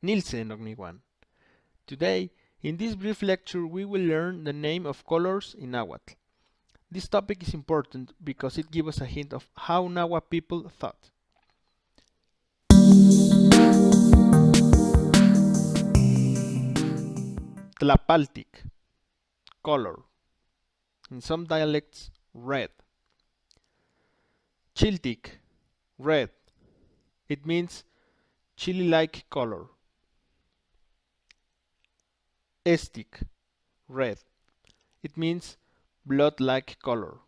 Nilse nogniwan. Today, in this brief lecture, we will learn the name of colors in Nahuatl. This topic is important because it gives us a hint of how Nahua people thought. Tlapaltic, color. In some dialects, red. Chiltic, red. It means chili-like color. Iztac, red. It means blood-like color.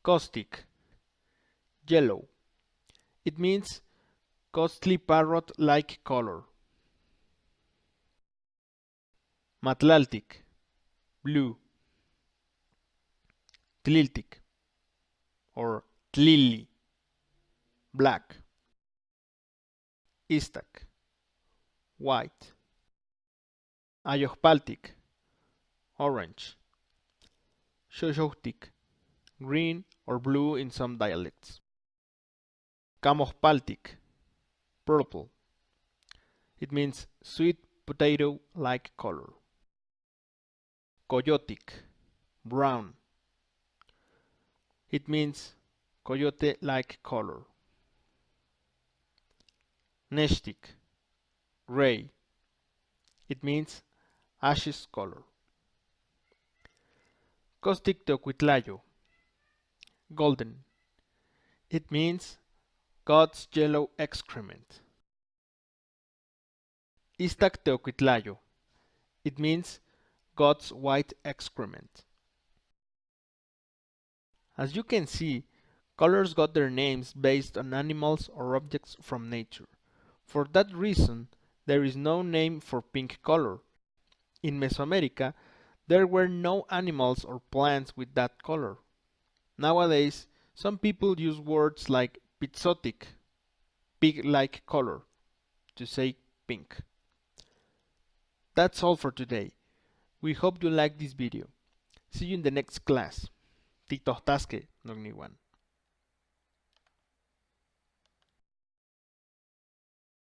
Coztic, yellow. It means costly parrot-like color. Matlaltic, blue. Tliltic, or tlili, black. Iztac, white. Ayohpaltic, orange. Xoxoutic, green or blue in some dialects. Camohpaltic, purple. It means sweet potato-like color. Coyotic, brown. It means coyote-like color. Neshtic, gray. It means ashes color. Coztic teocuitlayo, golden. It means God's yellow excrement. Iztac teocuitlayo. It means God's white excrement. As you can see, colors got their names based on animals or objects from nature. For that reason, there is no name for pink color. In Mesoamerica, there were no animals or plants with that color. Nowadays, some people use words like Pitzotic, pig-like color, to say pink. That's all for today. We hope you liked this video. See you in the next class. Titohtasque, nogniwan.